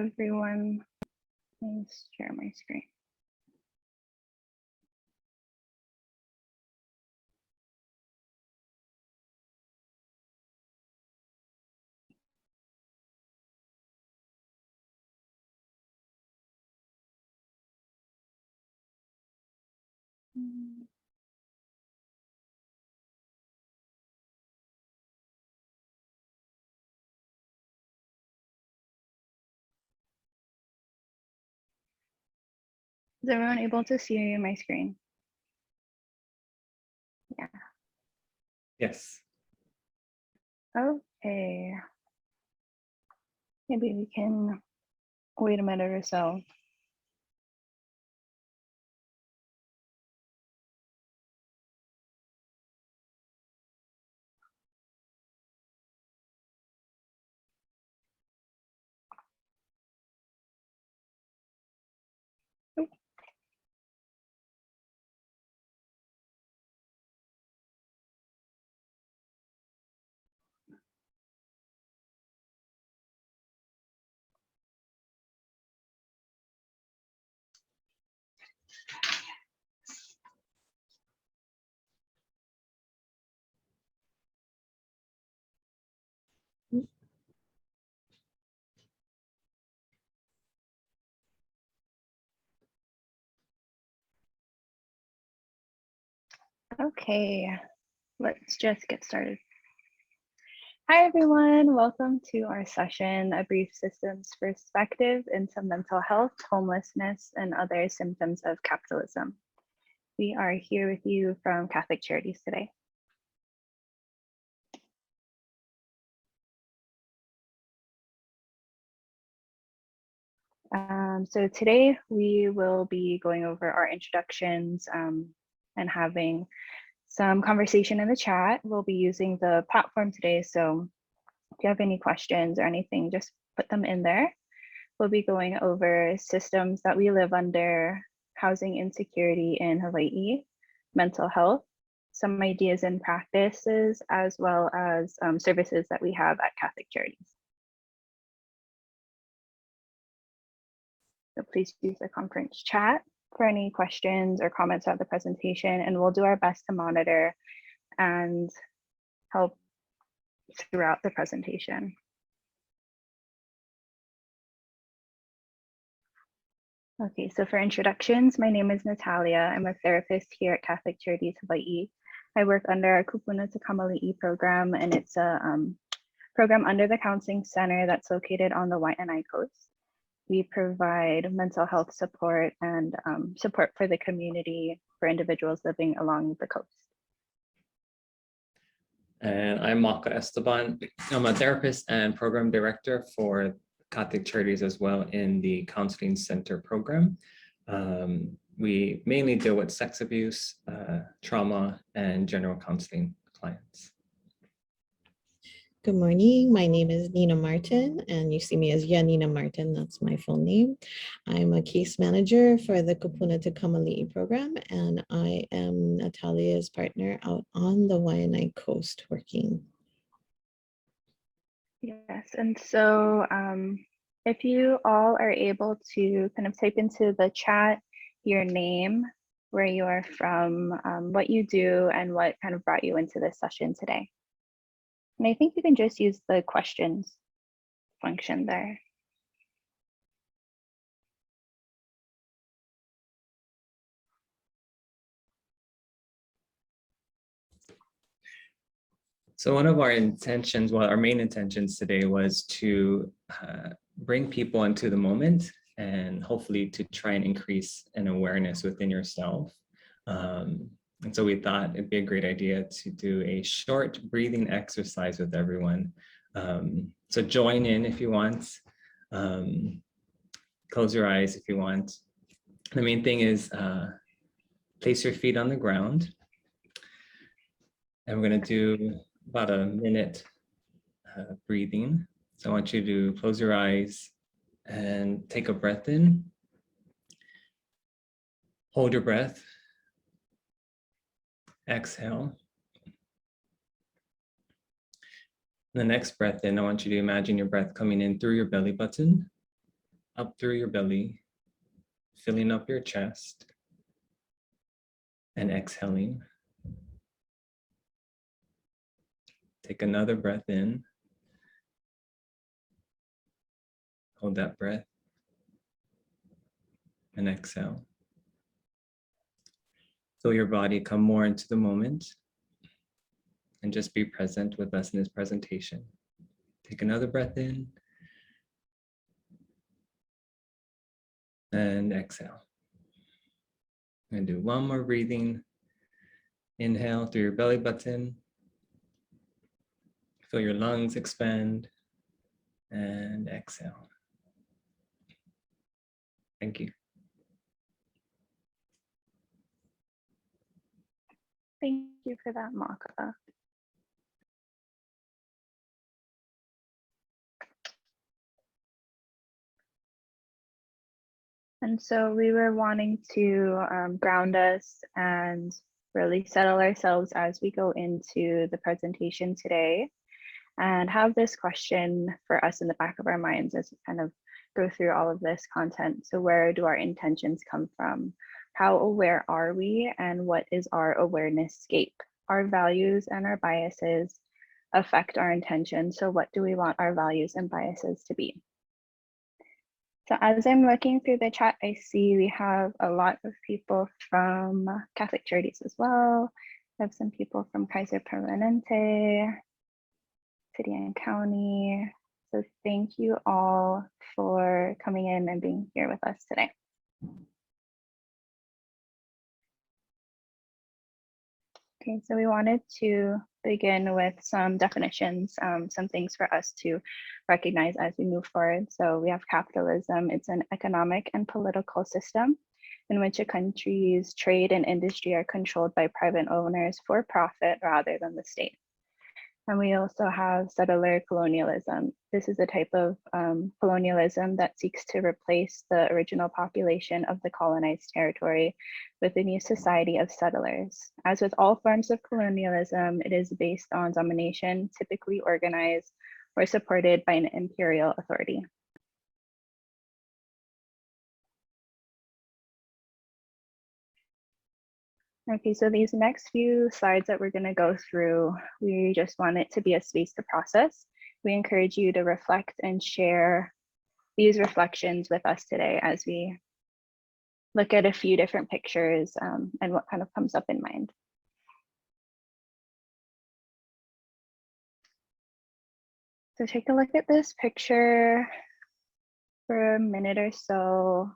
Everyone, please share my screen. Is everyone able to see my screen? Yeah. Yes. Okay. Maybe we can wait a minute or so. Okay, let's just get started. Hi, everyone. Welcome to our session, A Brief Systems Perspective into Mental Health, Homelessness, and Other Symptoms of Capitalism. We are here with you from Catholic Charities today. So today we will be going over our introductions and having some conversation in the chat. We'll be using the platform today, so if you have any questions or anything, just put them in there. We'll be going over systems that we live under, housing insecurity in Hawaii, mental health, some ideas and practices, as well as services that we have at Catholic Charities. So please use the conference chat for any questions or comments about the presentation, and we'll do our best to monitor and help throughout the presentation. Okay, so for introductions, my name is Natalia. I'm a therapist here at Catholic Charities Hawaii. I work under our Kupuna to Kamali'i program, and it's a program under the Counseling Center that's located on the Waianae Coast. We provide mental health support and support for the community for individuals living along the coast. And I'm Maka Esteban. I'm a therapist and program director for Catholic Charities as well in the Counseling Center program. We mainly deal with sex abuse, trauma, and general counseling clients. Good morning. My name is Nina Martin, and you see me as Yanina Martin. That's my full name. I'm a case manager for the Kupuna to Kamali'i program, and I am Natalia's partner out on the Waianae Coast working. Yes, and so if you all are able to kind of type into the chat your name, where you are from, what you do, and what kind of brought you into this session today. And I think you can just use the questions function there. So one of our intentions, well, our main intentions today was to bring people into the moment and hopefully to try and increase an awareness within yourself. And so we thought it'd be a great idea to do a short breathing exercise with everyone. So join in if you want. Close your eyes if you want. The main thing is place your feet on the ground. And we're going to do about a minute breathing. So I want you to close your eyes and take a breath in. Hold your breath. Exhale. The next breath in, I want you to imagine your breath coming in through your belly button up through your belly, filling up your chest, and exhaling. Take another breath in. Hold that breath and exhale. Feel your body come more into the moment and just be present with us in this presentation. Take another breath in and exhale. And do one more breathing. Inhale through your belly button. Feel your lungs expand and exhale. Thank you. Thank you for that, Maka. And so we were wanting to ground us and really settle ourselves as we go into the presentation today, and have this question for us in the back of our minds as we kind of go through all of this content. So where do our intentions come from? How aware are we, and what is our awareness scape? Our values and our biases affect our intention. So what do we want our values and biases to be? So as I'm looking through the chat, I see we have a lot of people from Catholic Charities as well. We have some people from Kaiser Permanente, City and County. So thank you all for coming in and being here with us today. Okay, so we wanted to begin with some definitions, some things for us to recognize as we move forward. So we have capitalism. It's an economic and political system in which a country's trade and industry are controlled by private owners for profit rather than the state. And we also have settler colonialism. This is a type of colonialism that seeks to replace the original population of the colonized territory with a new society of settlers. As with all forms of colonialism, it is based on domination, typically organized or supported by an imperial authority. Okay, so these next few slides that we're going to go through, we just want it to be a space to process. We encourage you to reflect and share these reflections with us today as we look at a few different pictures and what kind of comes up in mind. So take a look at this picture for a minute or so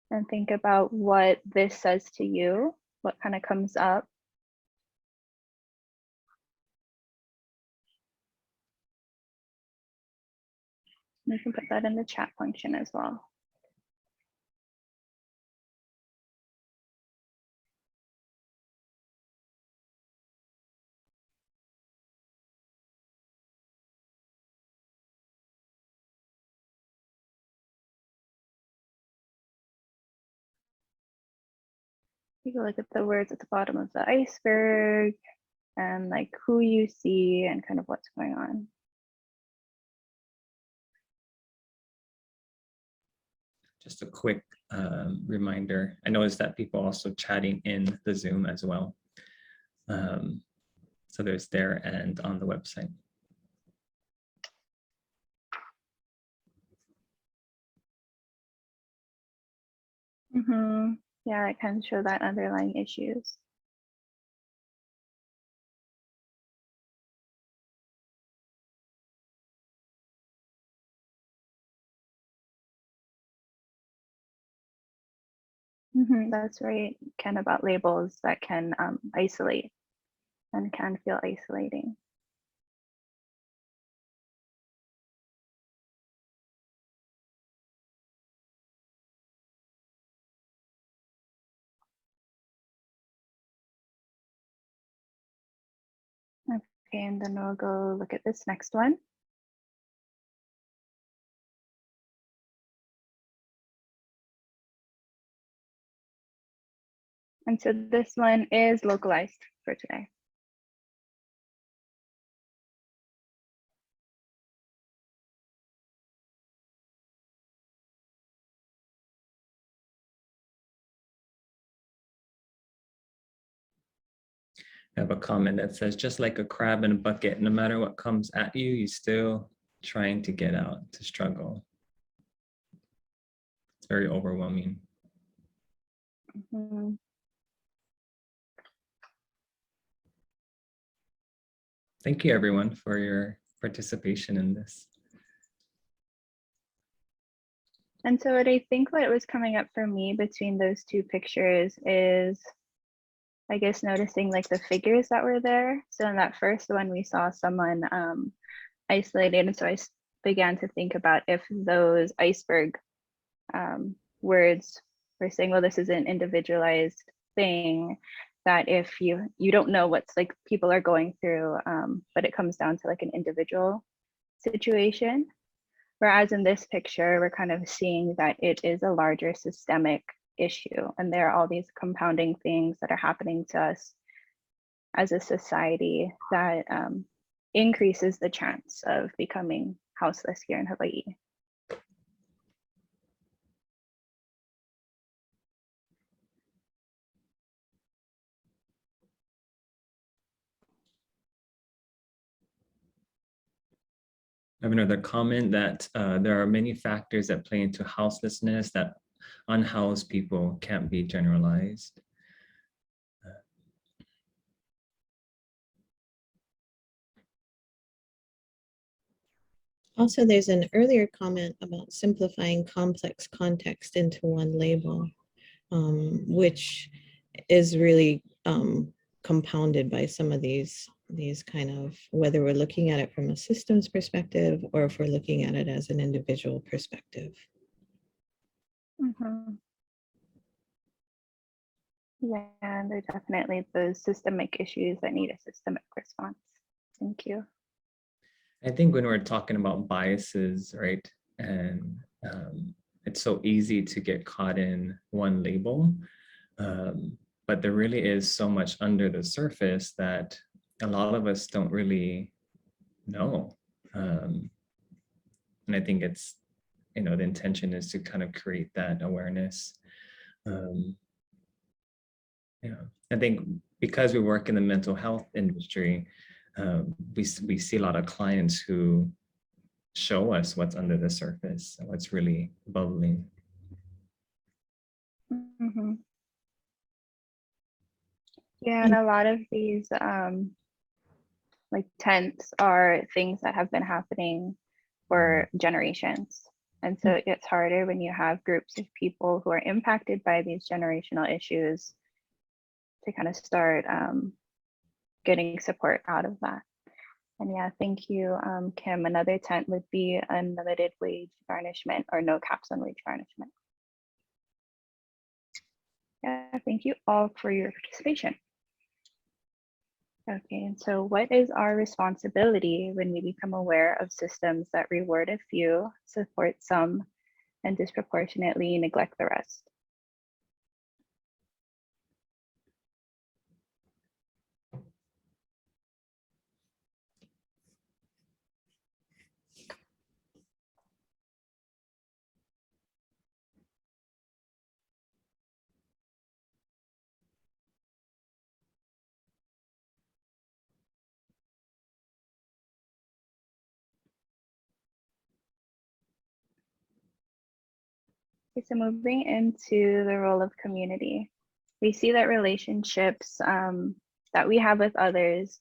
and think about what this says to you, what kind of comes up. You can put that in the chat function as well. Take a look at the words at the bottom of the iceberg and like who you see and kind of what's going on. Just a quick reminder. I noticed that people are also chatting in the Zoom as well. So there's there and on the website. Yeah, it can show that underlying issues. That's right, Ken, about labels that can isolate and can feel isolating. Okay, and then we'll go look at this next one. And so this one is localized for today. I have a comment that says, just like a crab in a bucket, no matter what comes at you, you're still trying to get out, to struggle. It's very overwhelming. Mhm. Thank you, everyone, for your participation in this. And so what I think what was coming up for me between those two pictures is, I guess, noticing like the figures that were there. So in that first one, we saw someone isolated. And so I began to think about if those iceberg words were saying, well, this is an individualized thing, that if you don't know what's like people are going through, but it comes down to like an individual situation. Whereas in this picture, we're kind of seeing that it is a larger systemic issue, and there are all these compounding things that are happening to us as a society that increases the chance of becoming houseless here in Hawaii. I have another comment that there are many factors that play into houselessness that unhoused people can't be generalized. Also, there's an earlier comment about simplifying complex context into one label, which is really compounded by some of these kind of, whether we're looking at it from a systems perspective or if we're looking at it as an individual perspective. Mhm. Yeah, and there are definitely those systemic issues that need a systemic response. Thank you. I think when we're talking about biases, right, and it's so easy to get caught in one label, but there really is so much under the surface that a lot of us don't really know. And I think it's, the intention is to kind of create that awareness. I think because we work in the mental health industry, we see a lot of clients who show us what's under the surface, what's really bubbling. Mhm. Yeah, and a lot of these like tents are things that have been happening for generations. And so it gets harder when you have groups of people who are impacted by these generational issues to kind of start getting support out of that. And yeah, thank you, Kim. Another tent would be unlimited wage garnishment or no caps on wage garnishment. Yeah, thank you all for your participation. Okay, and so what is our responsibility when we become aware of systems that reward a few, support some, and disproportionately neglect the rest? Okay, so moving into the role of community, we see that relationships that we have with others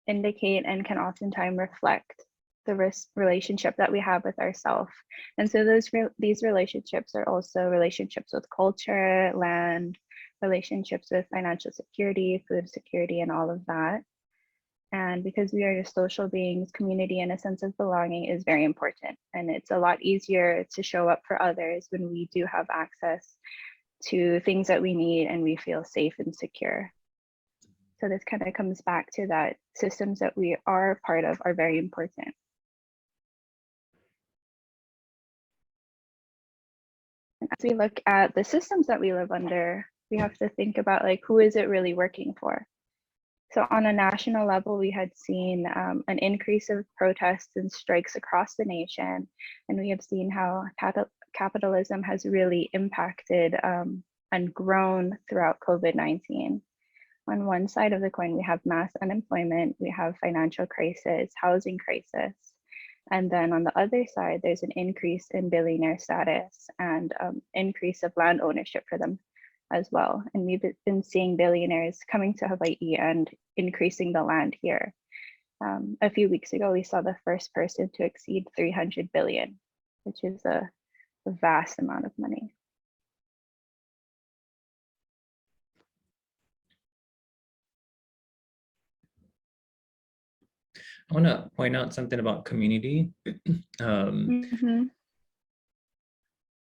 indicate and can oftentimes reflect the relationship that we have with ourselves. And so these relationships are also relationships with culture, land, relationships with financial security, food security, and all of that. And because we are social beings, community and a sense of belonging is very important. And it's a lot easier to show up for others when we do have access to things that we need and we feel safe and secure. So this kind of comes back to that systems that we are part of are very important. And as we look at the systems that we live under, we have to think about like, who is it really working for? So on a national level, we had seen an increase of protests and strikes across the nation. And we have seen how capitalism has really impacted and grown throughout COVID-19. On one side of the coin, we have mass unemployment, we have financial crisis, housing crisis. And then on the other side, there's an increase in billionaire status and increase of land ownership for them as well. And we've been seeing billionaires coming to Hawaii and increasing the land here. A few weeks ago, we saw the first person to exceed 300 billion, which is a vast amount of money. I want to point out something about community.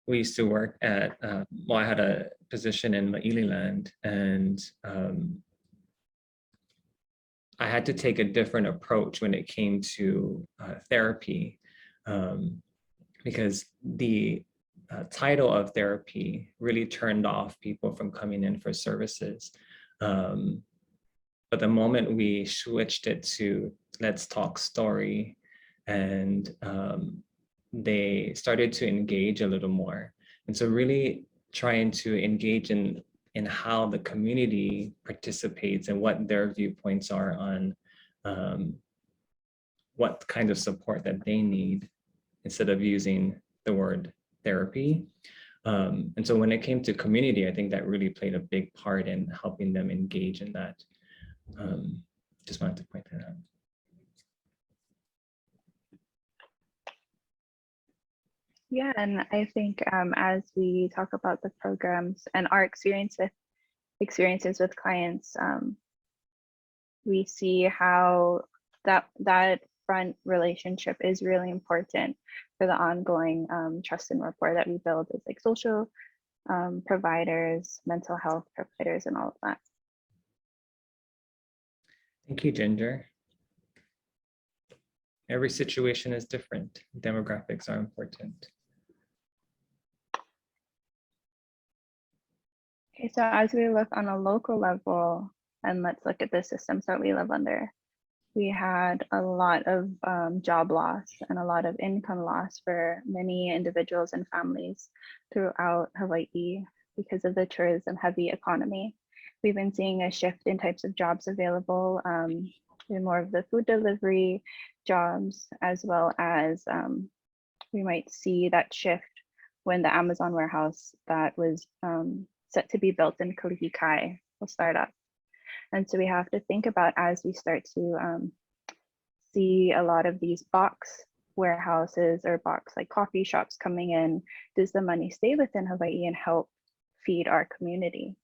We used to work at, well, I had a position in Maililand, and I had to take a different approach when it came to therapy, because the title of therapy really turned off people from coming in for services. But the moment we switched it to let's talk story, and they started to engage a little more. And so really trying to engage in how the community participates and what their viewpoints are on what kind of support that they need, instead of using the word therapy. And so when it came to community, I think that really played a big part in helping them engage in that. Just wanted to point that out. Yeah, and I think as we talk about the programs and our experiences with clients, we see how that front relationship is really important for the ongoing trust and rapport that we build as like social providers, mental health providers, and all of that. Thank you, Ginger. Every situation is different. Demographics are important. Okay, so as we look on a local level, and let's look at the systems that we live under, we had a lot of job loss and a lot of income loss for many individuals and families throughout Hawaii because of the tourism heavy economy. We've been seeing a shift in types of jobs available, in more of the food delivery jobs, as well as we might see that shift when the Amazon warehouse that was set to be built in Kalihikai will start up. And so we have to think about, as we start to see a lot of these box warehouses or box like coffee shops coming in, does the money stay within Hawaii and help feed our community?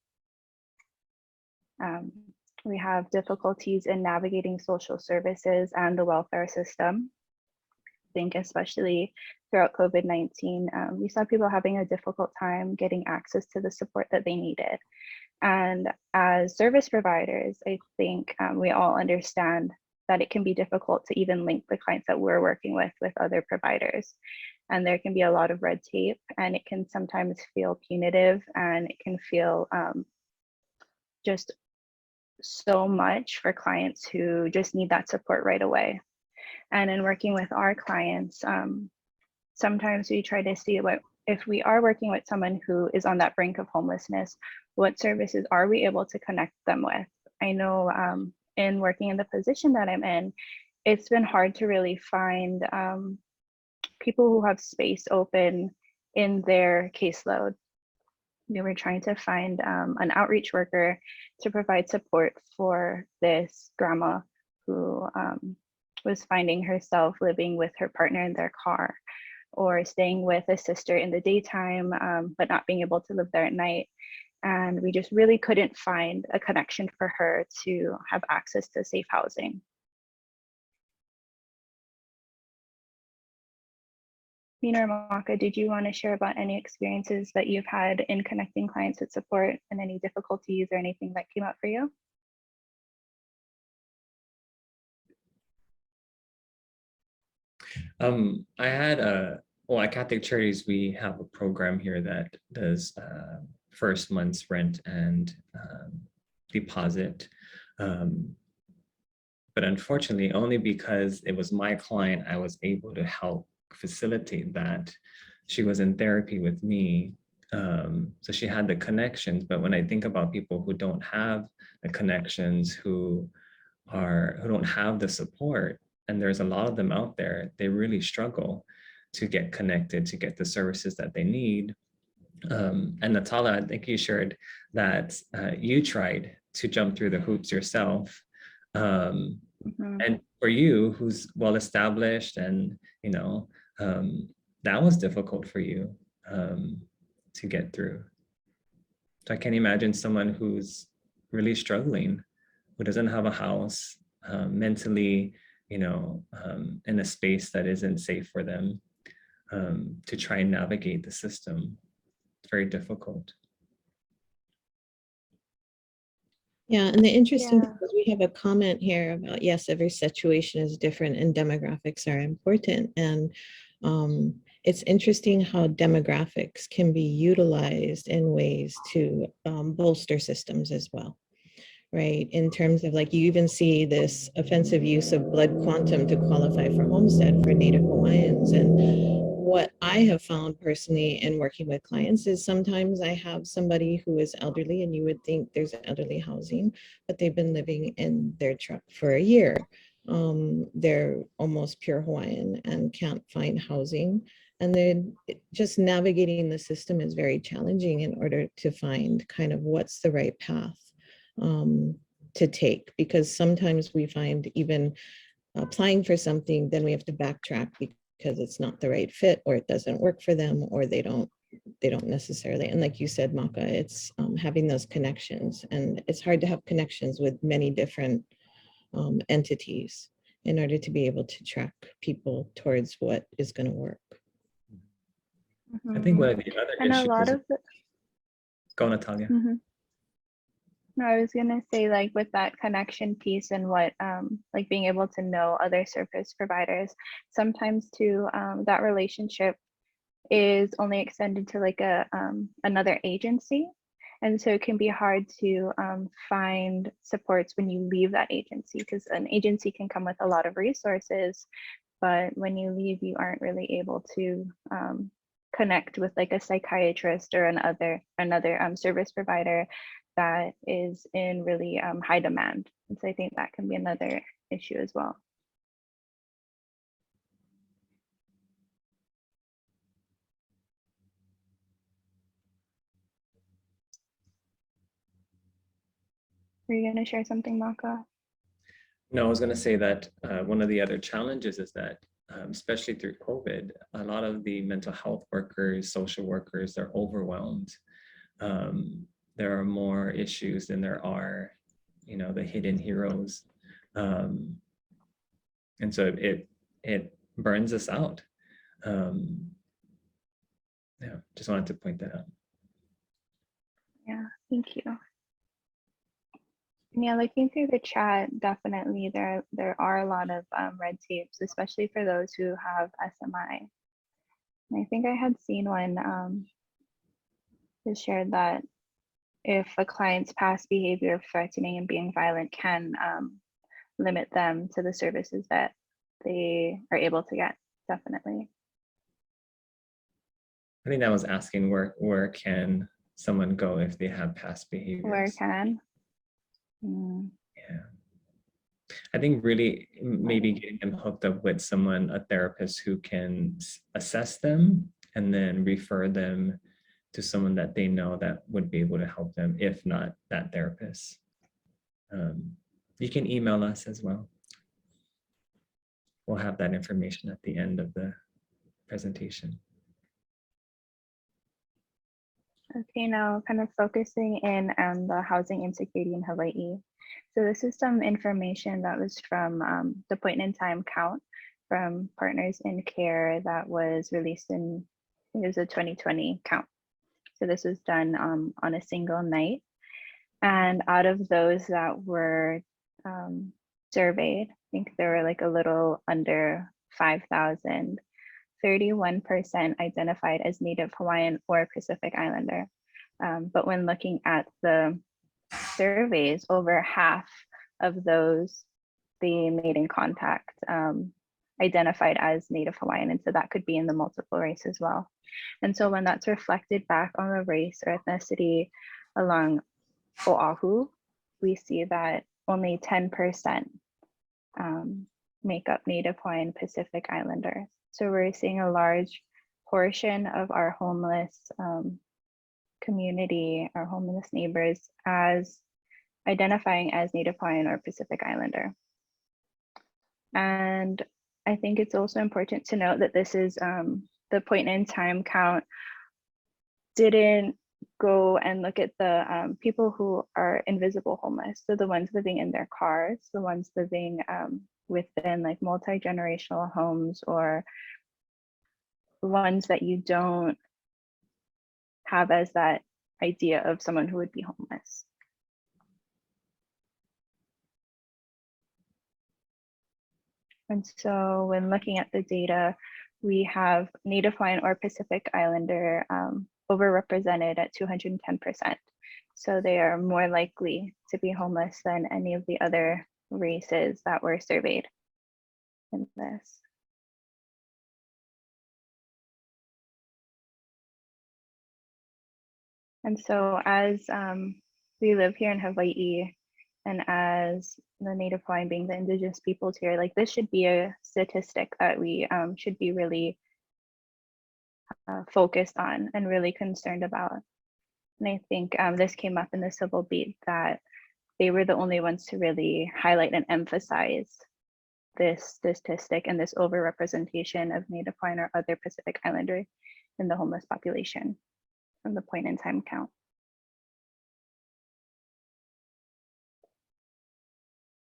We have difficulties in navigating social services and the welfare system. I think especially throughout COVID-19, we saw people having a difficult time getting access to the support that they needed. And as service providers, I think we all understand that it can be difficult to even link the clients that we're working with other providers. And there can be a lot of red tape, and it can sometimes feel punitive, and it can feel just so much for clients who just need that support right away. And in working with our clients, sometimes we try to see what, if we are working with someone who is on that brink of homelessness, what services are we able to connect them with? I know in working in the position that I'm in, it's been hard to really find people who have space open in their caseload. We were trying to find an outreach worker to provide support for this grandma who was finding herself living with her partner in their car, or staying with a sister in the daytime, but not being able to live there at night. And we just really couldn't find a connection for her to have access to safe housing. Mina or Maka, did you want to share about any experiences that you've had in connecting clients with support, and any difficulties or anything that came up for you? I had at Catholic Charities, we have a program here that does first month's rent and deposit. But unfortunately, only because it was my client, I was able to help facilitate that. She was in therapy with me, So she had the connections, but when I think about people who don't have the connections, who don't have the support, and there's a lot of them out there, they really struggle to get connected, to get the services that they need. And Natala, I think you shared that you tried to jump through the hoops yourself. And for you, who's well established, and that was difficult for you to get through. So I can imagine someone who's really struggling, who doesn't have a house, mentally, in a space that isn't safe for them, to try and navigate the system. It's very difficult. Yeah, and the interesting thing is we have a comment here about, yes, every situation is different and demographics are important. And it's interesting how demographics can be utilized in ways to bolster systems as well, right? In terms of, like, you even see this offensive use of blood quantum to qualify for homestead for Native Hawaiians. And what I have found personally in working with clients is sometimes I have somebody who is elderly, and you would think there's elderly housing, but they've been living in their truck for a year. They're almost pure Hawaiian and can't find housing. And then just navigating the system is very challenging in order to find kind of what's the right path to take, because sometimes we find even applying for something, then we have to backtrack because it's not the right fit, or it doesn't work for them, or they don't necessarily. And like you said, Maka, it's having those connections, and it's hard to have connections with many different entities in order to be able to track people towards what is going to work. I think one of the other and issues. a lot of the, Go, Natalia. No, I was gonna say, like, with that connection piece and what like being able to know other service providers, sometimes too that relationship is only extended to like a another agency, and so it can be hard to find supports when you leave that agency, because an agency can come with a lot of resources, but when you leave, you aren't really able to connect with like a psychiatrist or another service provider that is in really high demand. And so I think that can be another issue as well. Were you going to share something, Maka? No, I was going to say that one of the other challenges is that, especially through COVID, a lot of the mental health workers, social workers, they're overwhelmed. There are more issues than there are, the hidden heroes. And so it burns us out. Yeah, just wanted to point that out. Yeah, thank you. Yeah, looking through the chat, definitely there are a lot of red tapes, especially for those who have SMI. And I think I had seen one that shared that if a client's past behavior of threatening and being violent can limit them to the services that they are able to get, definitely. I think that was asking where can someone go if they have past behaviors? Where can? Yeah. I think really maybe getting them hooked up with someone, a therapist who can assess them and then refer them to someone that they know that would be able to help them, if not that therapist. You can email us as well. We'll have that information at the end of the presentation. Okay, now kind of focusing in on the housing insecurity in Hawaii. So this is some information that was from the point in time count from Partners in Care that was released in, I think it was a 2020 count. So this was done on a single night. And out of those that were surveyed, I think there were like a little under 5,000. 31% identified as Native Hawaiian or Pacific Islander. But when looking at the surveys, over half of those they made in contact identified as Native Hawaiian, and so that could be in the multiple race as well. And so when that's reflected back on the race or ethnicity along Oahu, we see that only 10% make up Native Hawaiian Pacific Islanders. So we're seeing a large portion of our homeless community, our homeless neighbors, as identifying as Native Hawaiian or Pacific Islander. And I think it's also important to note that this is the point in time count didn't go and look at the people who are invisible homeless. So the ones living in their cars, the ones living within like multi-generational homes, or the ones that you don't have as that idea of someone who would be homeless. And so when looking at the data, we have Native Hawaiian or Pacific Islander overrepresented at 210%. So they are more likely to be homeless than any of the other races that were surveyed in this. And so as we live here in Hawaii, and as the Native Hawaiian being the indigenous peoples here, like this should be a statistic that we should be really focused on and really concerned about. And I think this came up in the civil beat that they were the only ones to really highlight and emphasize this statistic and this overrepresentation of Native Hawaiian or other Pacific Islander in the homeless population from the point in time count.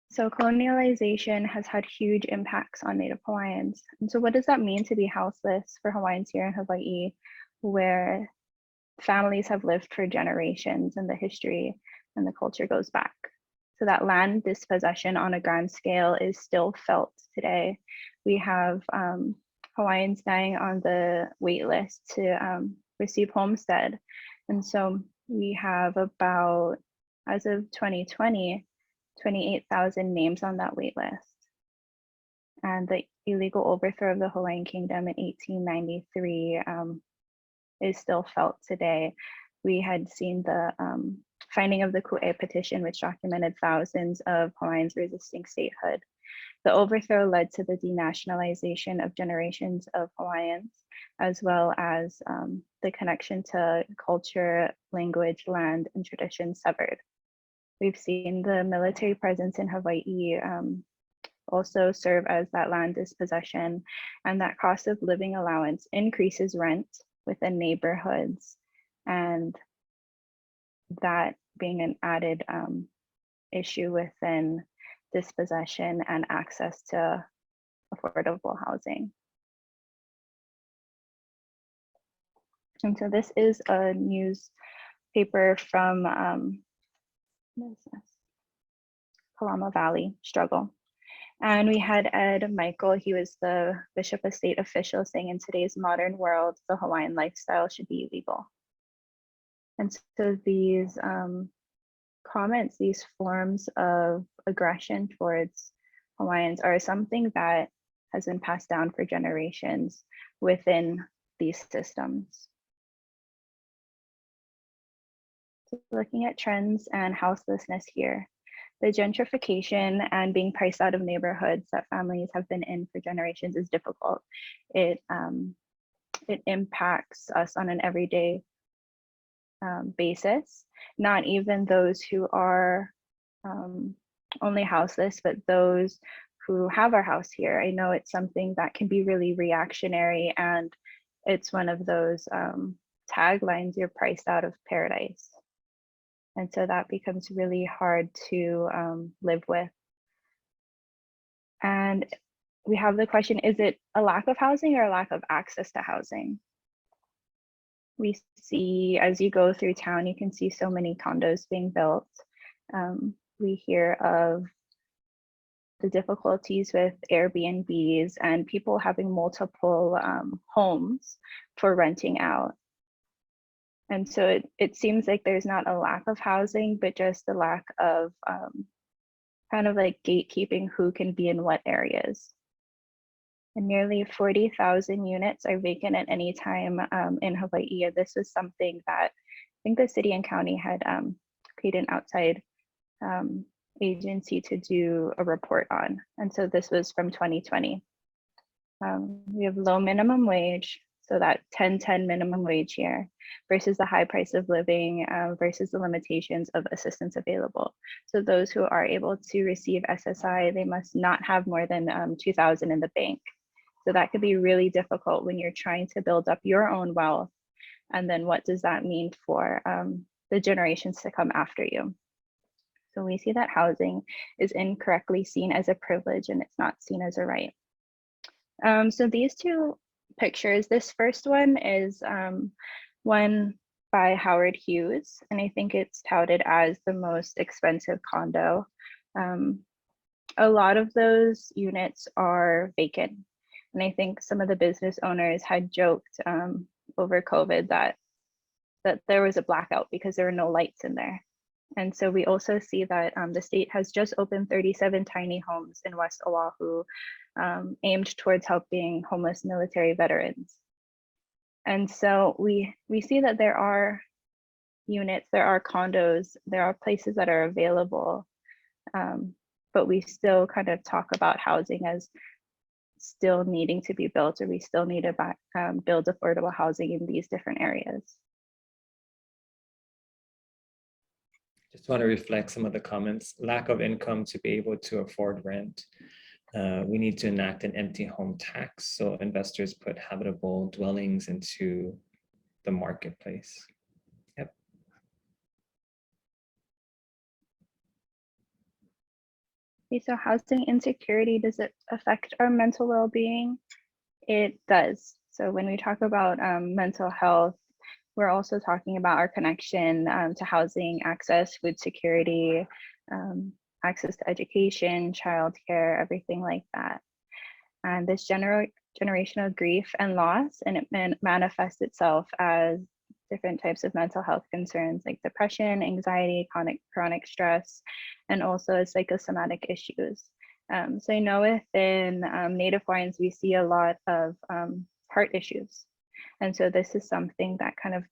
So colonialization has had huge impacts on Native Hawaiians. And so what does that mean to be houseless for Hawaiians here in Hawaii, where families have lived for generations and the history and the culture goes back? So that land dispossession on a grand scale is still felt today. We have Hawaiians dying on the wait list to receive homestead. And so we have about, as of 2020, 28,000 names on that wait list. And the illegal overthrow of the Hawaiian Kingdom in 1893 is still felt today. We had seen the finding of the Ku'e petition, which documented thousands of Hawaiians resisting statehood. The overthrow led to the denationalization of generations of Hawaiians, as well as the connection to culture, language, land, and tradition severed. We've seen the military presence in Hawaii also serve as that land dispossession, and that cost of living allowance increases rent within neighborhoods, and that being an added issue within dispossession and access to affordable housing. And so this is a newspaper from Kalama Valley struggle. And we had Ed Michael, he was the Bishop of State official, saying in today's modern world, the Hawaiian lifestyle should be illegal. And so these comments, these forms of aggression towards Hawaiians are something that has been passed down for generations within these systems. So looking at trends and houselessness here, the gentrification and being priced out of neighborhoods that families have been in for generations is difficult. It impacts us on an everyday basis, not even those who are only houseless, but those who have our house here. I know it's something that can be really reactionary, and it's one of those taglines, you're priced out of paradise. And so that becomes really hard to live with. And we have the question, is it a lack of housing or a lack of access to housing? We see, as you go through town, you can see so many condos being built. We hear of the difficulties with Airbnbs and people having multiple homes for renting out. And so it seems like there's not a lack of housing, but just a lack of kind of like gatekeeping who can be in what areas. And nearly 40,000 units are vacant at any time in Hawaii. This was something that I think the city and county had paid an outside agency to do a report on. And so this was from 2020. We have low minimum wage, so that 10-10 minimum wage here versus the high price of living versus the limitations of assistance available. So those who are able to receive SSI, they must not have more than 2,000 in the bank. So that could be really difficult when you're trying to build up your own wealth. And then what does that mean for the generations to come after you? So we see that housing is incorrectly seen as a privilege and it's not seen as a right. So these two pictures, this first one is one by Howard Hughes, and I think it's touted as the most expensive condo. A lot of those units are vacant. And I think some of the business owners had joked over COVID that there was a blackout because there were no lights in there. And so we also see that the state has just opened 37 tiny homes in West Oahu aimed towards helping homeless military veterans. And so we see that there are units, there are condos, there are places that are available, but we still kind of talk about housing as still needing to be built, or we still need to build affordable housing in these different areas. Just want to reflect some of the comments. Lack of income to be able to afford rent. We need to enact an empty home tax so investors put habitable dwellings into the marketplace. Yep. Okay, so housing insecurity, does it affect our mental well-being? It does. So when we talk about mental health, we're also talking about our connection to housing, access, food security, access to education, childcare, everything like that. And this generational grief and loss, and it manifests itself as different types of mental health concerns like depression, anxiety, chronic stress, and also psychosomatic issues. So I know within Native Hawaiians, we see a lot of heart issues. And so this is something that kind of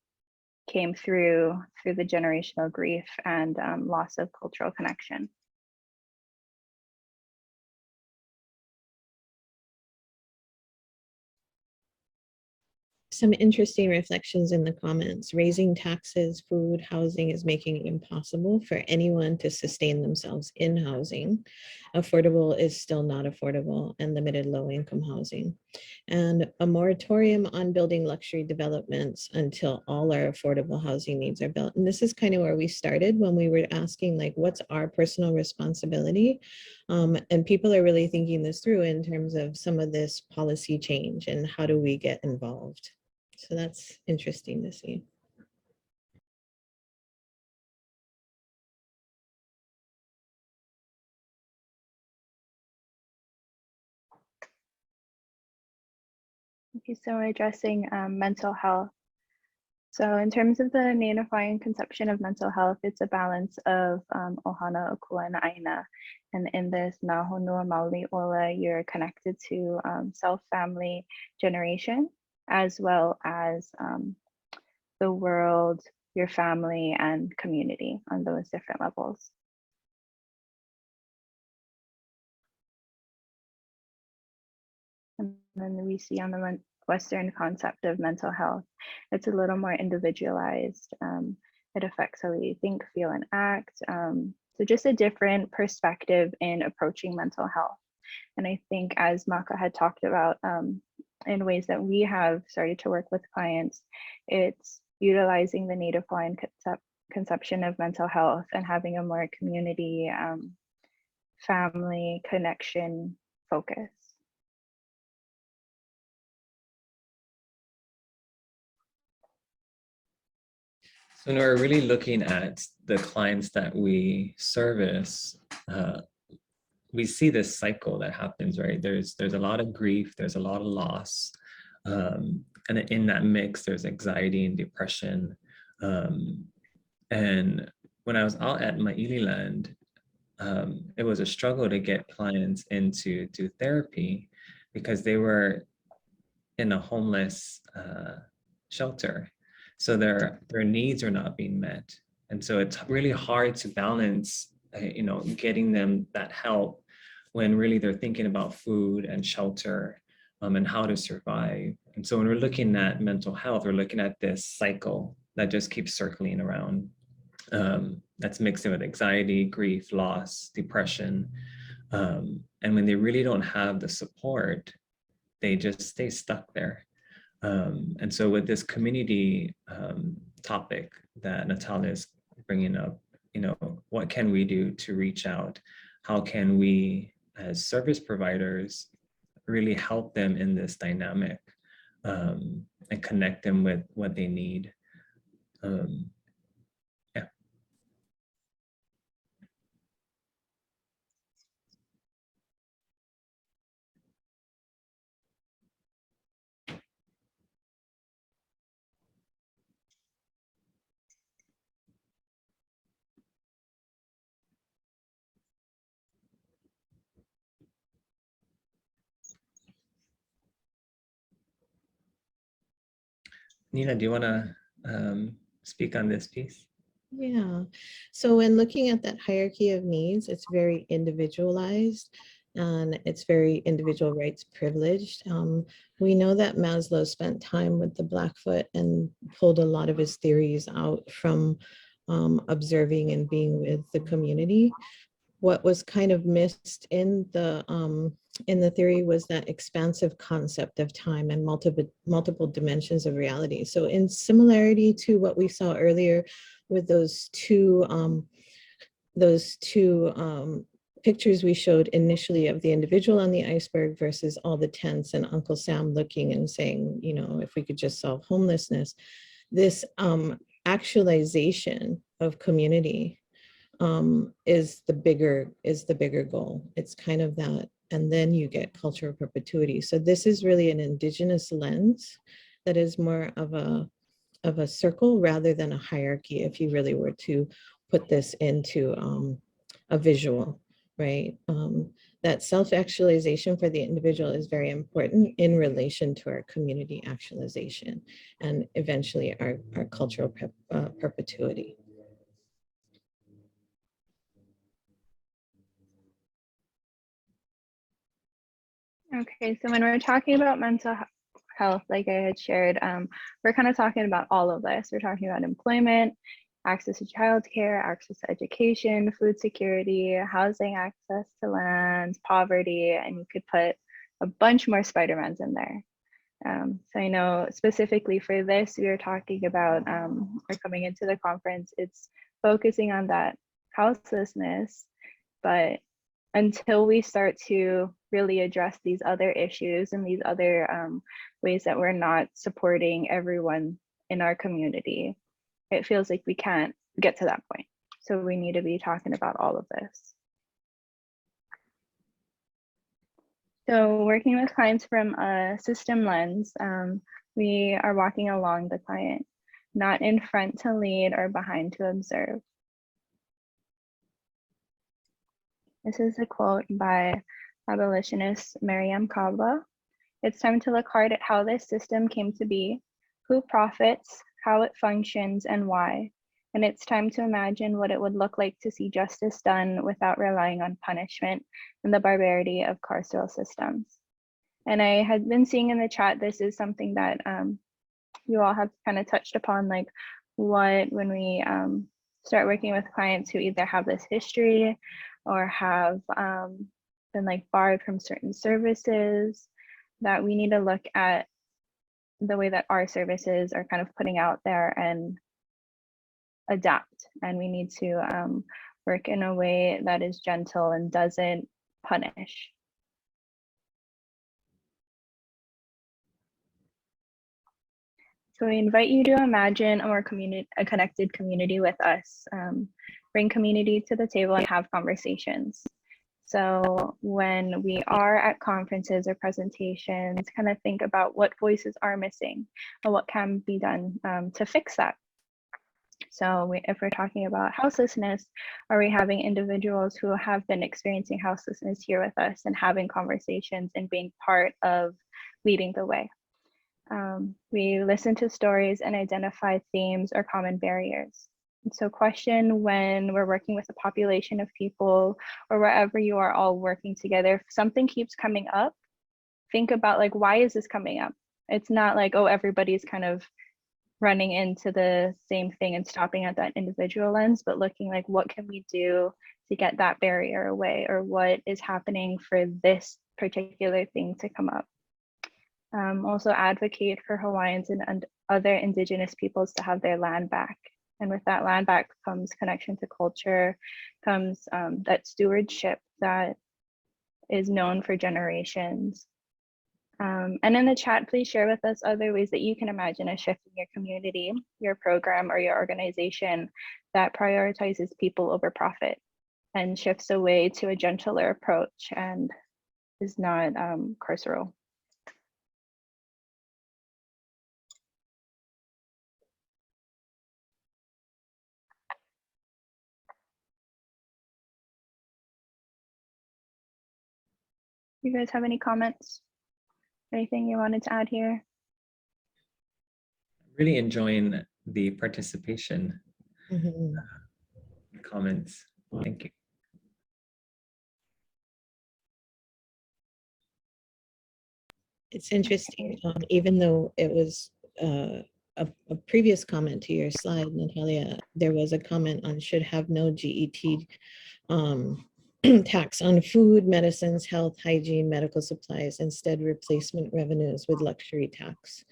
came through the generational grief and loss of cultural connection. Some interesting reflections in the comments. Raising taxes, food, housing is making it impossible for anyone to sustain themselves in housing. Affordable is still not affordable, and limited low-income housing. And a moratorium on building luxury developments until all our affordable housing needs are built. And this is kind of where we started when we were asking, like, what's our personal responsibility? And people are really thinking this through in terms of some of this policy change and how do we get involved? So that's interesting to see. Okay, so addressing mental health. So in terms of the Native Hawaiian conception of mental health, it's a balance of ohana, akua, and aina. And in this na honua maoli ola, you're connected to self, family, generation, as well as the world, your family, and community on those different levels. And then we see on the Western concept of mental health, it's a little more individualized. It affects how we think, feel, and act. So just a different perspective in approaching mental health. And I think as Maka had talked about in ways that we have started to work with clients, it's utilizing the Native Hawaiian conception of mental health and having a more community, family connection focus. So when we're really looking at the clients that we service, we see this cycle that happens, right? There's a lot of grief, there's a lot of loss. And in that mix, there's anxiety and depression. And when I was out at Maililand, it was a struggle to get clients into therapy because they were in a homeless shelter. So their needs are not being met. And so it's really hard to balance, getting them that help when really they're thinking about food and shelter, and how to survive. And so when we're looking at mental health, we're looking at this cycle that just keeps circling around. That's mixed in with anxiety, grief, loss, depression. And when they really don't have the support, they just stay stuck there. And so with this community topic that Natalia is bringing up, what can we do to reach out? How can we, as service providers, really help them in this dynamic, and connect them with what they need? Yeah. Nina, do you want to speak on this piece? Yeah. So when looking at that hierarchy of needs, it's very individualized and it's very individual rights privileged. We know that Maslow spent time with the Blackfoot and pulled a lot of his theories out from observing and being with the community. What was kind of missed in the theory was that expansive concept of time and multiple dimensions of reality. So in similarity to what we saw earlier with those two pictures we showed initially of the individual on the iceberg versus all the tents and Uncle Sam looking and saying, if we could just solve homelessness, this actualization of community is the bigger goal. It's kind of that, and then you get cultural perpetuity. So this is really an indigenous lens that is more of a circle rather than a hierarchy, if you really were to put this into a visual, right? That self-actualization for the individual is very important in relation to our community actualization and eventually our cultural perpetuity. Okay, so when we're talking about mental health, like I had shared, we're kind of talking about all of this. We're talking about employment, access to childcare, access to education, food security, housing access to land, poverty, and you could put a bunch more Spider-Mans in there. So I know specifically for this, we are talking about, or coming into the conference, it's focusing on that houselessness, but until we start to really address these other issues and these other ways that we're not supporting everyone in our community, it feels like we can't get to that point. So we need to be talking about all of this. So working with clients from a system lens, we are walking along the client, not in front to lead or behind to observe. This is a quote by abolitionist Mariam Kaba. It's time to look hard at how this system came to be, who profits, how it functions, and why. And it's time to imagine what it would look like to see justice done without relying on punishment and the barbarity of carceral systems. And I had been seeing in the chat, this is something that you all have kind of touched upon, like when we start working with clients who either have this history or have been like barred from certain services, that we need to look at the way that our services are kind of putting out there and adapt. And we need to work in a way that is gentle and doesn't punish. So we invite you to imagine a more connected community with us. Bring community to the table and have conversations. So when we are at conferences or presentations, kind of think about what voices are missing and what can be done to fix that. So if we're talking about houselessness, are we having individuals who have been experiencing houselessness here with us and having conversations and being part of leading the way? We listen to stories and identify themes or common barriers. And so question when we're working with a population of people or wherever you are all working together, if something keeps coming up, think about like, why is this coming up? It's not like, oh, everybody's kind of running into the same thing and stopping at that individual lens, but looking like, what can we do to get that barrier away, or what is happening for this particular thing to come up? Also advocate for Hawaiians and other indigenous peoples to have their land back. And with that land back comes connection to culture, comes that stewardship that is known for generations. And in the chat, please share with us other ways that you can imagine a shift in your community, your program, or your organization that prioritizes people over profit and shifts away to a gentler approach and is not carceral. You guys have any comments? Anything you wanted to add here? Really enjoying the participation comments. Thank you. It's interesting, even though it was a previous comment to your slide, Natalia, there was a comment on should have no GET tax on food, medicines, health, hygiene, medical supplies, instead replacement revenues with luxury tax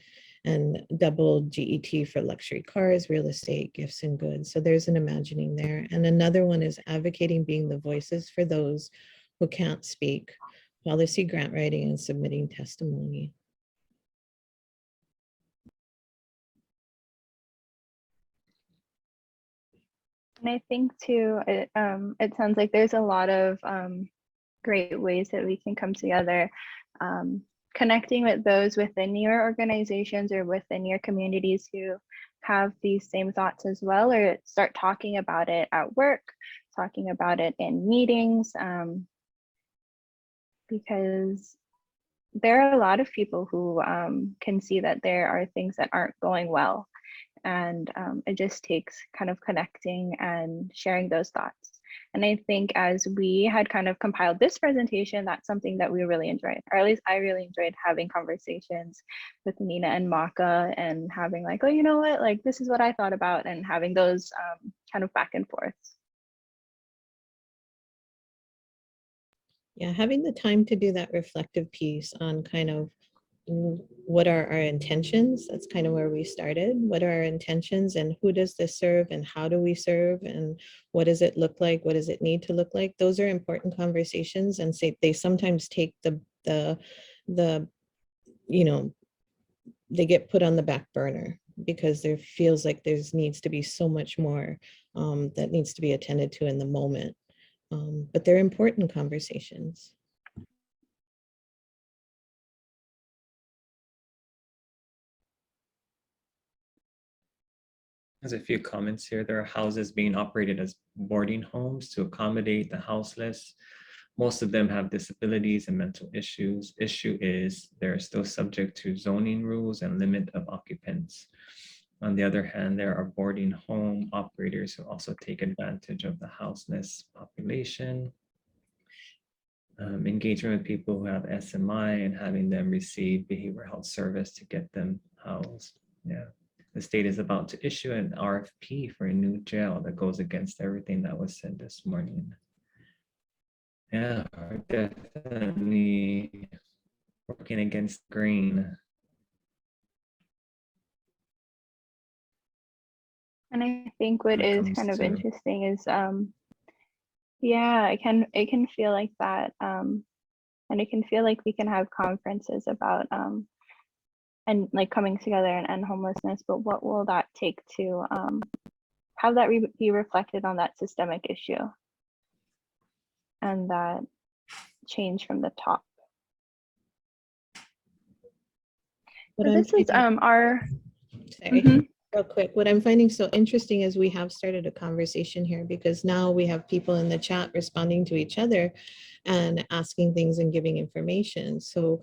and double GET for luxury cars, real estate, gifts and goods. So there's an imagining there. And another one is advocating being the voices for those who can't speak, policy grant writing and submitting testimony. And I think too, it sounds like there's a lot of great ways that we can come together. Connecting with those within your organizations or within your communities who have these same thoughts as well, or start talking about it at work, talking about it in meetings, because there are a lot of people who can see that there are things that aren't going well. And it just takes kind of connecting and sharing those thoughts. And I think as we had kind of compiled this presentation, that's something that we really enjoyed, or at least I really enjoyed having conversations with Nina and Maka and having like, oh, you know what, like this is what I thought about, and having those kind of back and forth. Yeah, having the time to do that reflective piece on kind of what are our intentions. That's kind of where we started. What are our intentions and who does this serve and how do we serve and what does it look like? What does it need to look like? Those are important conversations, and say they sometimes take the you know, they get put on the back burner because there feels like there's needs to be so much more that needs to be attended to in the moment. But they're important conversations. There's a few comments here. There are houses being operated as boarding homes to accommodate the houseless. Most of them have disabilities and mental issues. Issue is they're still subject to zoning rules and limit of occupants. On the other hand, there are boarding home operators who also take advantage of the houseless population. Engagement with people who have SMI and having them receive behavioral health service to get them housed. Yeah. The state is about to issue an RFP for a new jail that goes against everything that was said this morning. Yeah, we're definitely working against grain. And I think what is kind of interesting is, yeah, it can feel like that. And it can feel like we can have conferences about and like coming together and end homelessness, but what will that take to have that be reflected on that systemic issue and that change from the top? So this is our Sorry. real quick. What I'm finding so interesting is we have started a conversation here because now we have people in the chat responding to each other and asking things and giving information. So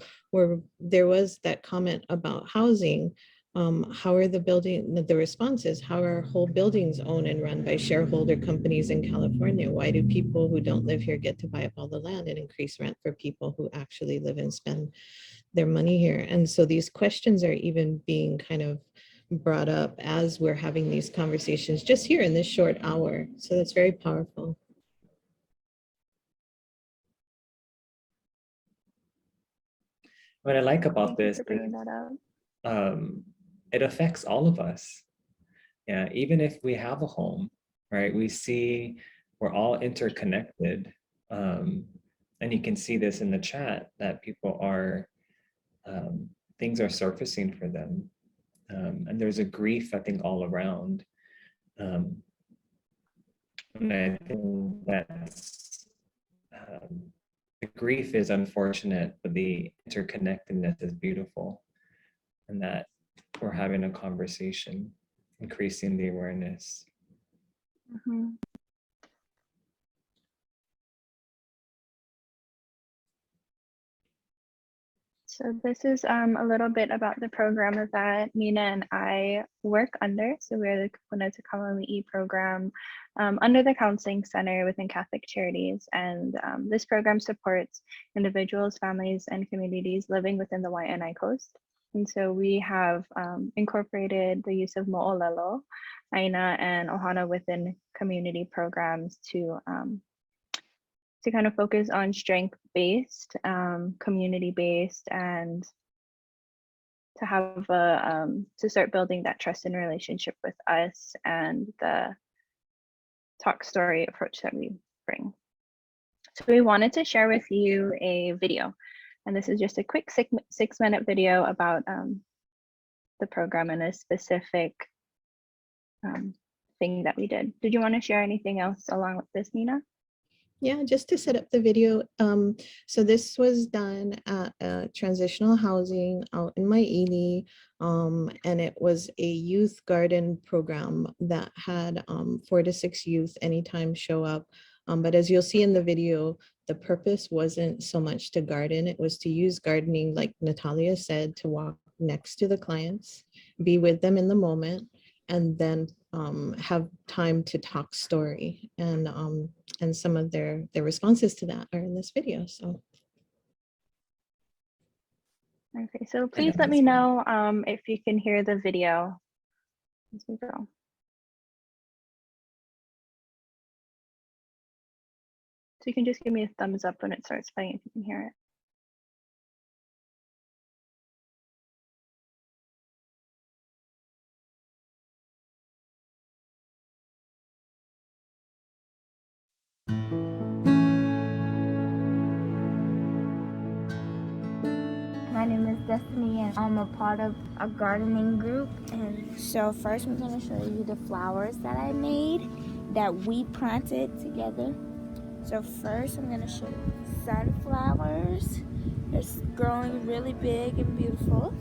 there was that comment about housing. How are the responses, how are whole buildings owned and run by shareholder companies in California? Why do people who don't live here get to buy up all the land and increase rent for people who actually live and spend their money here? And so these questions are even being kind of brought up as we're having these conversations just here in this short hour. So that's very powerful. What I like about Thank you this for bringing that up. it affects all of us. Yeah, even if we have a home, right? We see we're all interconnected. And you can see this in the chat that people are, things are surfacing for them. And there's a grief, I think, all around. And I think that's, the grief is unfortunate, but the interconnectedness is beautiful. And that we're having a conversation, increasing the awareness. Mhm. So this is a little bit about the program that Nina and I work under. So we're the Kapuna to Kamali'i program under the Counseling Center within Catholic Charities. And this program supports individuals, families, and communities living within the Waianae Coast. And so we have incorporated the use of mo'olelo, aina, and ohana within community programs to kind of focus on strength-based, community-based, and to have to start building that trust and relationship with us and the talk story approach that we bring. So we wanted to share with you a video, and this is just a quick 6-minute video about the program and a specific thing that we did. Did you want to share anything else along with this, Nina? Yeah, just to set up the video. So this was done at transitional housing out in Maili, and it was a youth garden program that had 4 to 6 youth anytime show up. But as you'll see in the video, the purpose wasn't so much to garden, it was to use gardening, like Natalia said, to walk next to the clients, be with them in the moment, and then have time to talk story. And some of their responses to that are in this video. So. Okay, so please let me know if you can hear the video as we go. So you can just give me a thumbs up when it starts playing if you can hear it. My name is Destiny and I'm a part of a gardening group. And so first I'm going to show you the flowers that I made that we planted together. So first I'm going to show you sunflowers. It's growing really big and beautiful.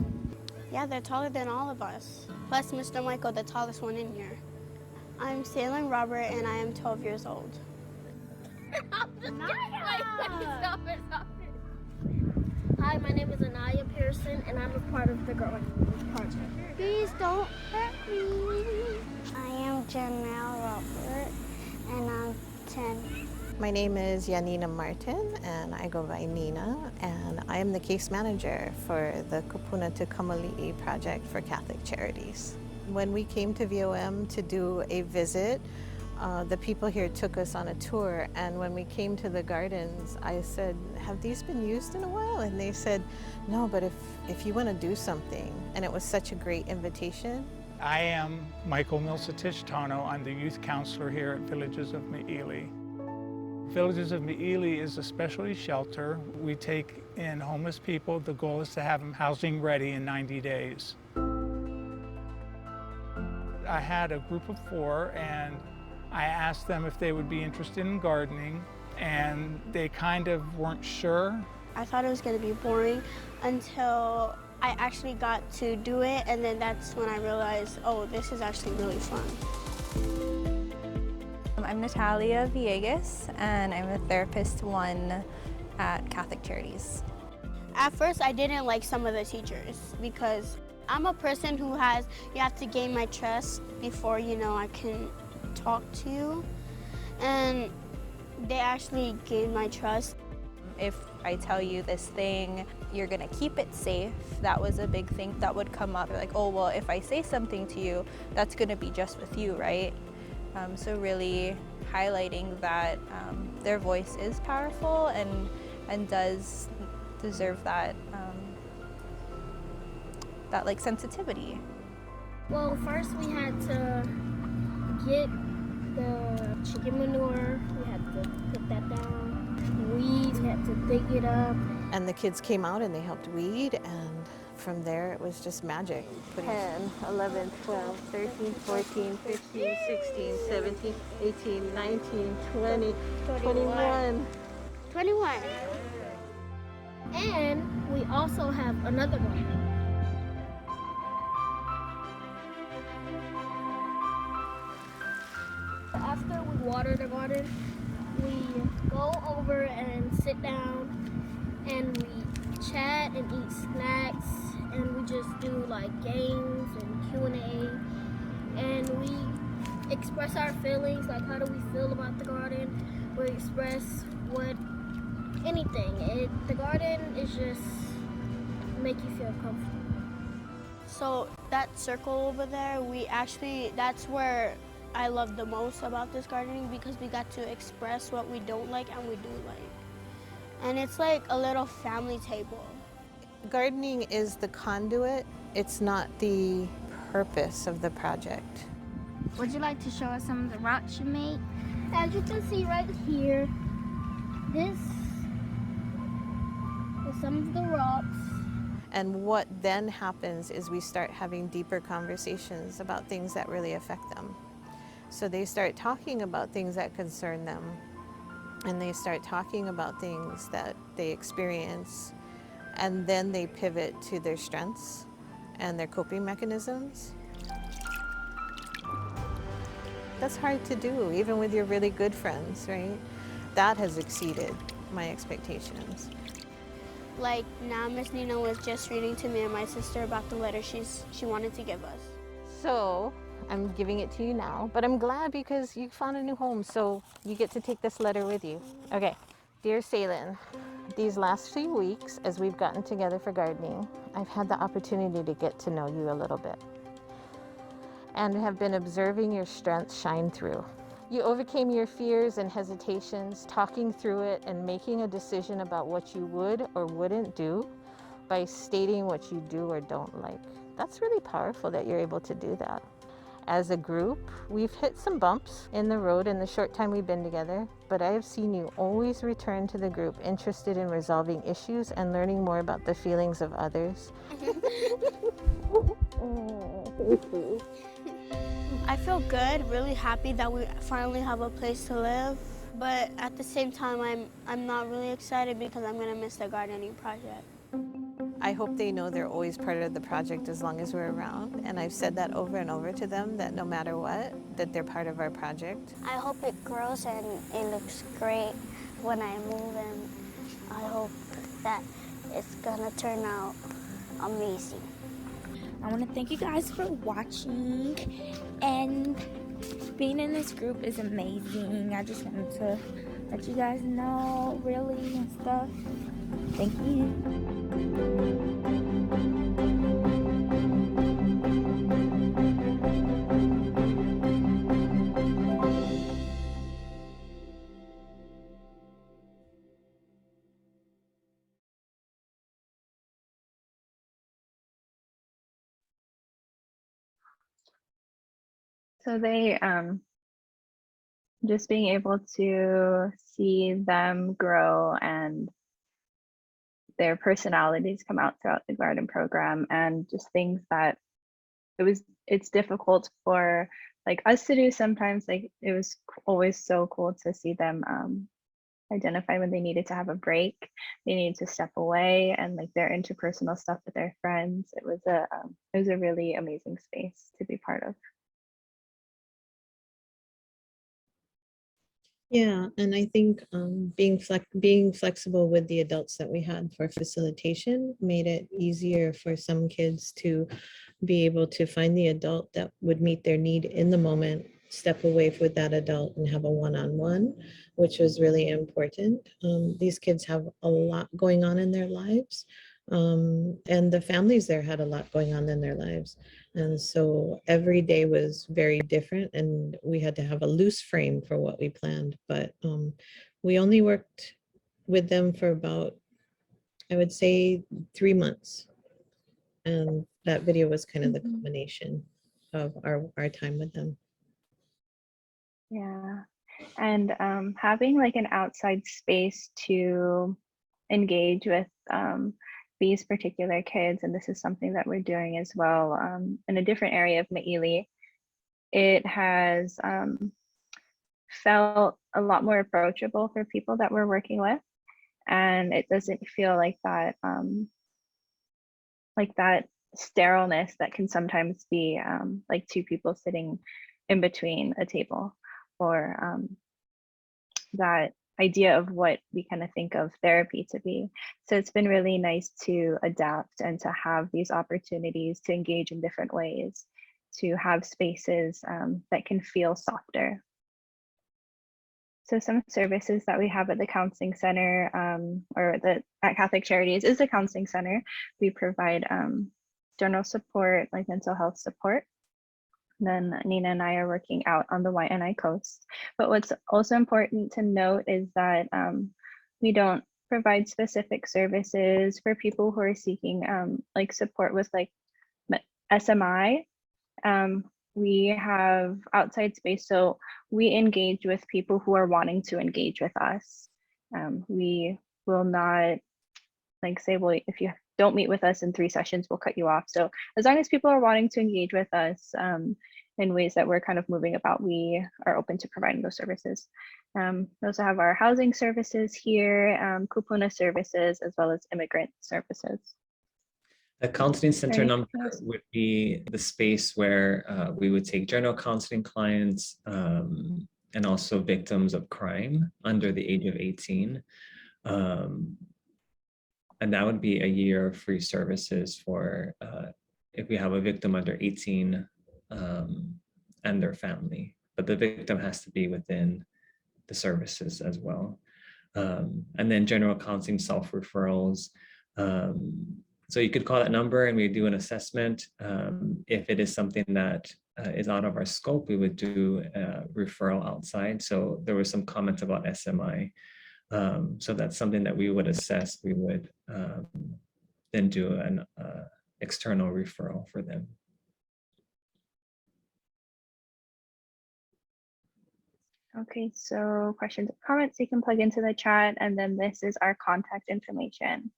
Yeah, they're taller than all of us. Plus Mr. Michael, the tallest one in here. I'm Salem Robert and I am 12 years old. Stop it. Hi, my name is Anaya Pearson, and I'm a part of the Growing Project. Please don't hurt me. I am Janelle Robert, and I'm 10. My name is Yanina Martin, and I go by Nina, and I am the case manager for the Kupuna to Kamali'i project for Catholic Charities. When we came to VOM to do a visit, the people here took us on a tour, and when we came to the gardens, I said, have these been used in a while? And they said, no, but if you want to do something. And it was such a great invitation. I am Michael Milsatich Tano. I'm the youth counselor here at Villages of Me'ili. Villages of Me'ili is a specialty shelter. We take in homeless people. The goal is to have them housing ready in 90 days. I had a group of 4, and I asked them if they would be interested in gardening, and they kind of weren't sure. I thought it was going to be boring until I actually got to do it, and then that's when I realized, oh, this is actually really fun. I'm Natalia Villegas, and I'm a therapist 1 at Catholic Charities. At first, I didn't like some of the teachers because I'm a person who you have to gain my trust before, I can talk to you. And they actually gained my trust. If I tell you this thing, you're gonna keep it safe. That was a big thing that would come up. Like, oh, well, if I say something to you, that's gonna be just with you, right? So really highlighting that their voice is powerful and does deserve that that like sensitivity. Well, first we had to get the chicken manure. We had to put that down. Weeds, we had to dig it up. And the kids came out and they helped weed, and from there it was just magic. 10, 11, 12, 13, 14, 15, 16, 17, 18, 19, 20, 21. 21. And we also have another one. After we water the garden, we go over and sit down and we chat and eat snacks, and we just do like games and Q&A, and we express our feelings, like how do we feel about the garden. We express anything. The garden is just make you feel comfortable. So that circle over there, that's where I love the most about this gardening, because we got to express what we don't like and we do like. And it's like a little family table. Gardening is the conduit, it's not the purpose of the project. Would you like to show us some of the rocks you made? As you can see right here, this is some of the rocks. And what then happens is we start having deeper conversations about things that really affect them. So they start talking about things that concern them, and they start talking about things that they experience, and then they pivot to their strengths and their coping mechanisms. That's hard to do, even with your really good friends, right? That has exceeded my expectations. Like now Miss Nina was just reading to me and my sister about the letter she wanted to give us. So I'm giving it to you now, but I'm glad because you found a new home, so you get to take this letter with you. Okay, dear Salin, these last few weeks as we've gotten together for gardening, I've had the opportunity to get to know you a little bit and have been observing your strengths shine through. You overcame your fears and hesitations, talking through it and making a decision about what you would or wouldn't do by stating what you do or don't like. That's really powerful that you're able to do that. As a group, we've hit some bumps in the road in the short time we've been together, but I have seen you always return to the group interested in resolving issues and learning more about the feelings of others. I feel good, really happy that we finally have a place to live. But at the same time, I'm not really excited because I'm gonna miss the gardening project. I hope they know they're always part of the project as long as we're around. And I've said that over and over to them, that no matter what, that they're part of our project. I hope it grows and it looks great when I move, and I hope that it's gonna turn out amazing. I want to thank you guys for watching, and being in this group is amazing. I just wanted to let you guys know, really, and stuff. Thank you. So they just being able to see them grow and their personalities come out throughout the garden program, and just things that it's difficult for like us to do sometimes. Like it was always so cool to see them identify when they needed to have a break, they needed to step away, and like their interpersonal stuff with their friends. It was a really amazing space to be part of. Yeah, and I think being flexible with the adults that we had for facilitation made it easier for some kids to be able to find the adult that would meet their need in the moment, step away with that adult and have a one-on-one, which was really important. These kids have a lot going on in their lives. And the families there had a lot going on in their lives. And so every day was very different, and we had to have a loose frame for what we planned. But we only worked with them for about, I would say, 3 months. And that video was kind of the culmination of our time with them. Yeah, and having like an outside space to engage with these particular kids, and this is something that we're doing as well in a different area of Meili. It has felt a lot more approachable for people that we're working with, and it doesn't feel like that sterileness that can sometimes be like two people sitting in between a table, or that idea of what we kind of think of therapy to be. So it's been really nice to adapt and to have these opportunities to engage in different ways, to have spaces that can feel softer. So some services that we have at the Counseling Center or at Catholic Charities is the Counseling Center. We provide general support, like mental health support. Then Nina and I are working out on the Waianae Coast. But what's also important to note is that we don't provide specific services for people who are seeking like support with like SMI. We have outside space, so we engage with people who are wanting to engage with us. We will not like say, well, if you don't meet with us in 3 sessions, we'll cut you off. So as long as people are wanting to engage with us in ways that we're kind of moving about, we are open to providing those services. We also have our housing services here, kupuna services, as well as immigrant services. The counseling center number would be the space where we would take general counseling clients and also victims of crime under the age of 18. And that would be a year of free services for if we have a victim under 18 and their family, but the victim has to be within the services as well. And then general counseling self-referrals. So you could call that number and we do an assessment. If it is something that is out of our scope, we would do a referral outside. So there was some comments about SMI. So that's something that we would assess. We would then do an external referral for them. Okay, so questions or comments you can plug into the chat, and then this is our contact information.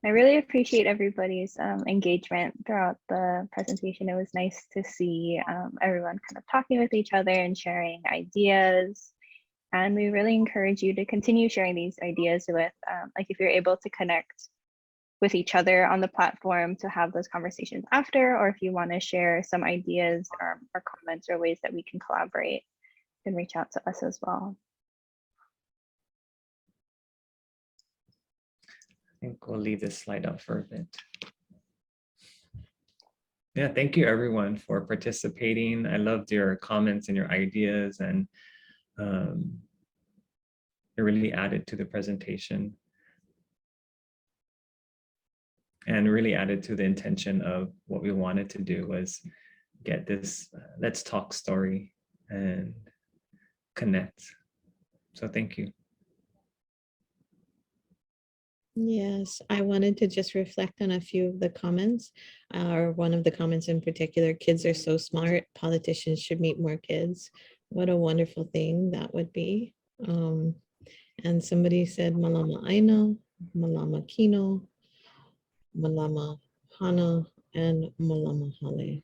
I really appreciate everybody's engagement throughout the presentation. It was nice to see everyone kind of talking with each other and sharing ideas. And we really encourage you to continue sharing these ideas with, like if you're able to connect with each other on the platform to have those conversations after, or if you want to share some ideas or comments or ways that we can collaborate, you can reach out to us as well. I think we'll leave this slide up for a bit. Yeah, thank you everyone for participating. I loved your comments and your ideas, and it really added to the presentation and really added to the intention of what we wanted to do, was get this let's talk story and connect. So thank you. Yes, I wanted to just reflect on a few of the comments, or one of the comments in particular: kids are so smart, politicians should meet more kids. What a wonderful thing that would be. And somebody said, Malama Aina, Malama Kino, Malama Hana, and Malama Hale.